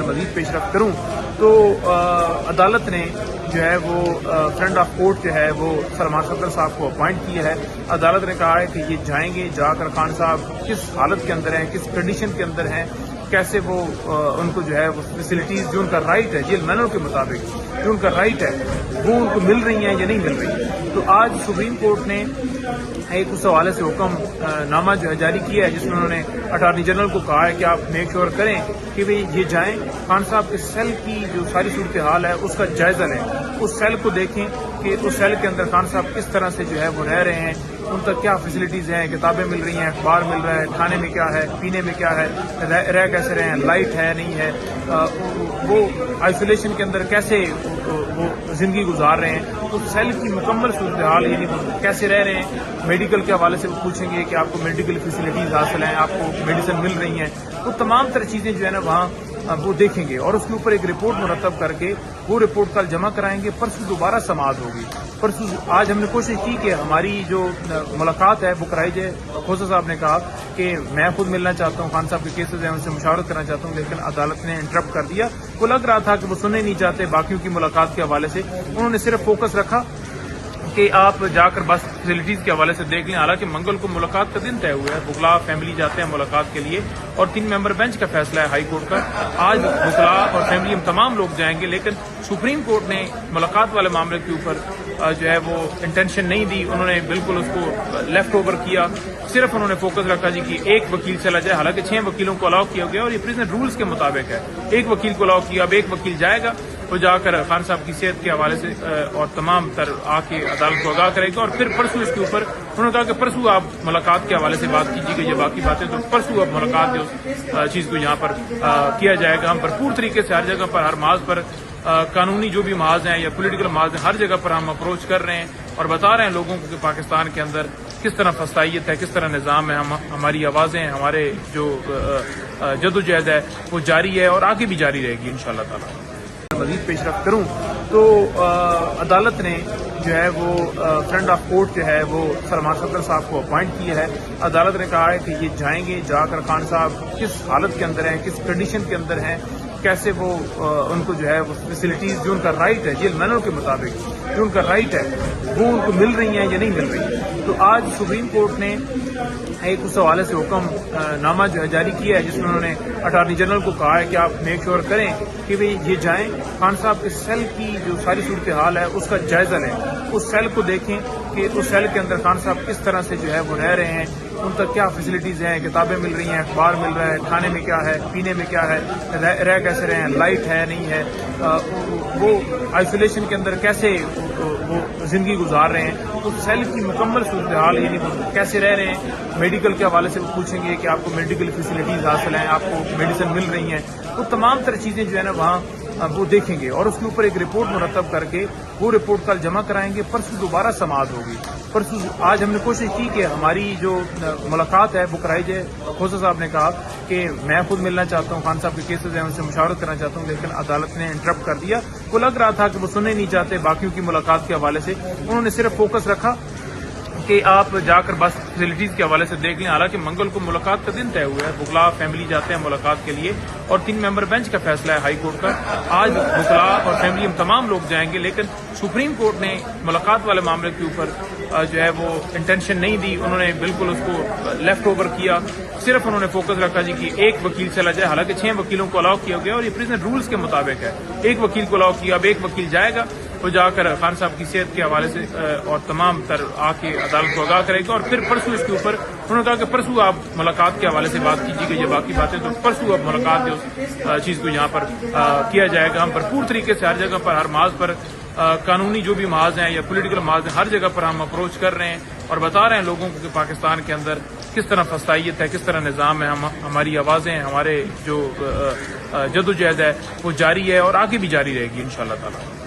مزید پیش رفت کروں تو عدالت نے جو ہے وہ فرنٹ آف کورٹ جو ہے وہ سلمان صفدر صاحب کو اپوائنٹ کیا ہے۔ عدالت نے کہا ہے کہ یہ جائیں گے، جا کر خان صاحب کس حالت کے اندر ہیں، کس کنڈیشن کے اندر ہیں، کیسے وہ ان کو جو ہے وہ فیسلٹیز جو ان کا رائٹ ہے جیل مینر کے مطابق جو ان کا رائٹ ہے وہ ان کو مل رہی ہیں یا نہیں مل رہی۔ تو آج سپریم کورٹ نے ایک اس حوالے سے حکم نامہ جو ہے جاری کیا ہے، جس میں انہوں نے اٹارنی جنرل کو کہا ہے کہ آپ میک شور کریں کہ بھئی یہ جائیں، خان صاحب کے سیل کی جو ساری صورتحال ہے اس کا جائزہ لیں، اس سیل کو دیکھیں کہ اس سیل کے اندر خان صاحب کس طرح سے جو ہے وہ رہ رہے ہیں، ان تک کیا فیسلٹیز ہیں، کتابیں مل رہی ہیں، اخبار مل رہا ہے، کھانے میں کیا ہے، پینے میں کیا ہے، رہ کیسے رہے ہیں، لائٹ ہے نہیں ہے، وہ آئسولیشن کے اندر کیسے وہ زندگی گزار رہے ہیں، تو سیل کی مکمل صورتحال یعنی کیسے رہ رہے ہیں، میڈیکل کے حوالے سے وہ پوچھیں گے کہ آپ کو میڈیکل فیسلٹیز حاصل ہیں، آپ کو میڈیسن مل رہی ہیں، وہ تمام تر چیزیں جو ہے نا وہاں وہ دیکھیں گے اور اس کے اوپر ایک رپورٹ مرتب کر کے وہ رپورٹ کل جمع کرائیں گے۔ پرسوں دوبارہ سماعت ہوگی۔ پرسوں آج ہم نے کوشش کی کہ ہماری جو ملاقات ہے وہ کرائی جائے۔ کھوسہ صاحب نے کہا کہ میں خود ملنا چاہتا ہوں، خان صاحب کے کیسز ہیں ان سے مشاورت کرنا چاہتا ہوں، لیکن عدالت نے انٹرپٹ کر دیا۔ وہ لگ رہا تھا کہ وہ سننے نہیں چاہتے باقیوں کی ملاقات کے حوالے سے، انہوں نے صرف فوکس رکھا کہ آپ جا کر بس فیسلٹیز کے حوالے سے دیکھ لیں۔ حالانکہ منگل کو ملاقات کا دن طے ہوا ہے، وکلا فیملی جاتے ہیں ملاقات کے لیے اور 3 ممبر بینچ کا فیصلہ ہے ہائی کورٹ کا۔ آج وکلا اور فیملی ہم تمام لوگ جائیں گے، لیکن سپریم کورٹ نے ملاقات والے معاملے کے اوپر جو ہے وہ انٹینشن نہیں دی، انہوں نے بالکل اس کو لیفٹ اوور کیا۔ صرف انہوں نے فوکس رکھا جی کہ ایک وکیل چلا جائے، حالانکہ 6 وکیلوں کو الاؤ کیا گیا اور یہ پریزنر رولز کے مطابق ہے، ایک وکیل کو الاؤ کیا، اب ایک وکیل جائے گا، وہ جا کر خان صاحب کی صحت کے حوالے سے اور تمام تر آ کے عدالت کو آگاہ کرے گا اور پھر پرسوں اس کے اوپر انہوں نے کہا کہ پرسوں آپ ملاقات کے حوالے سے بات کیجیے گا، یہ باقی باتیں تو پرسوں اب ملاقات ہے اس چیز کو یہاں پر کیا جائے گا۔ ہم بھرپور طریقے سے ہر جگہ پر ہر محاذ پر قانونی جو بھی محاذ ہیں یا پولیٹیکل محاذ ہیں ہر جگہ پر ہم اپروچ کر رہے ہیں اور بتا رہے ہیں لوگوں کو کہ پاکستان کے اندر کس طرح فسطائیت ہے، کس طرح نظام ہے، ہماری آوازیں ہمارے جو جدوجہد ہے وہ جاری ہے اور آگے بھی جاری رہے گی انشاءاللہ تعالی۔ مزید پیش رفت کروں تو عدالت نے جو ہے وہ فرنٹ آف کورٹ جو ہے وہ سلمان صفدر صاحب کو اپوائنٹ کیا ہے۔ عدالت نے کہا ہے کہ یہ جائیں گے، جا کر خان صاحب کس حالت کے اندر ہیں، کس کنڈیشن کے اندر ہیں، کیسے وہ ان کو جو ہے وہ فیسلٹیز جو ان کا رائٹ ہے جیل مینر کے مطابق جو ان کا رائٹ ہے وہ ان کو مل رہی ہیں یا نہیں مل رہی۔ تو آج سپریم کورٹ نے ایک اس حوالے سے حکم نامہ جو ہے جاری کیا ہے، جس میں انہوں نے اٹارنی جنرل کو کہا ہے کہ آپ میک شور کریں کہ بھئی یہ جائیں، خان صاحب کے سیل کی جو ساری صورتحال ہے اس کا جائزہ لیں، اس سیل کو دیکھیں کہ اس سیل کے اندر خان صاحب کس طرح سے جو ہے وہ رہ رہے ہیں، ان تک کیا فیسلٹیز ہیں، کتابیں مل رہی ہیں، اخبار مل رہا ہے، کھانے میں کیا ہے، پینے میں کیا ہے، رہ کیسے رہے ہیں، لائٹ ہے نہیں ہے، وہ آئسولیشن کے اندر کیسے وہ زندگی گزار رہے ہیں، تو سیل کی مکمل صورتحال یعنی کیسے رہ رہے ہیں، میڈیکل کے حوالے سے وہ پوچھیں گے کہ آپ کو میڈیکل فیسلٹیز حاصل ہیں، آپ کو میڈیسن مل رہی ہیں، وہ تمام تر چیزیں جو ہے نا وہاں وہ دیکھیں گے اور اس کے اوپر ایک رپورٹ مرتب کر کے وہ رپورٹ کل جمع کرائیں گے۔ پرسوں دوبارہ سماعت ہوگی۔ پرسوں آج ہم نے کوشش کی کہ ہماری جو ملاقات ہے وہ کرائی جائے۔ کھوسہ صاحب نے کہا کہ میں خود ملنا چاہتا ہوں، خان صاحب کے کیسز ہیں ان سے مشاورت کرنا چاہتا ہوں، لیکن عدالت نے انٹرپٹ کر دیا۔ وہ لگ رہا تھا کہ وہ سننے نہیں چاہتے باقیوں کی ملاقات کے حوالے سے، انہوں نے صرف فوکس رکھا کہ آپ جا کر بس فیسلٹیز کے حوالے سے دیکھ لیں۔ حالانکہ منگل کو ملاقات کا دن طے ہوا ہے، وکلا فیملی جاتے ہیں ملاقات کے لیے اور 3 ممبر بینچ کا فیصلہ ہے ہائی کورٹ کا۔ آج وکلا اور فیملی ہم تمام لوگ جائیں گے، لیکن سپریم کورٹ نے ملاقات والے معاملے کے اوپر جو ہے وہ انٹینشن نہیں دی، انہوں نے بالکل اس کو لیفٹ اوور کیا۔ صرف انہوں نے فوکس رکھا جی کہ ایک وکیل چلا جائے، حالانکہ 6 وکیلوں کو الاؤ کیا گیا اور یہ پریزنر رولز کے مطابق ہے، ایک وکیل کو الاؤ کیا، اب ایک وکیل جائے گا، وہ جا کر خان صاحب کی صحت کے حوالے سے اور تمام تر آ کے عدالت کو آگاہ کرے گا اور پھر پرسوں اس کے اوپر انہوں نے کہا کہ پرسوں آپ ملاقات کے حوالے سے بات کیجیے گا، یہ باقی باتیں تو پرسوں اب ملاقات ہے اس چیز کو یہاں پر کیا جائے گا۔ ہم بھرپور طریقے سے ہر جگہ پر ہر محاذ پر قانونی جو بھی محاذ ہیں یا پولیٹیکل محاذ ہیں ہر جگہ پر ہم اپروچ کر رہے ہیں اور بتا رہے ہیں لوگوں کو کہ پاکستان کے اندر کس طرح فسطائیت ہے، کس طرح نظام ہے، ہماری آوازیں ہمارے جو جدوجہد ہے وہ جاری ہے اور آگے بھی جاری رہے گی انشاءاللہ تعالی۔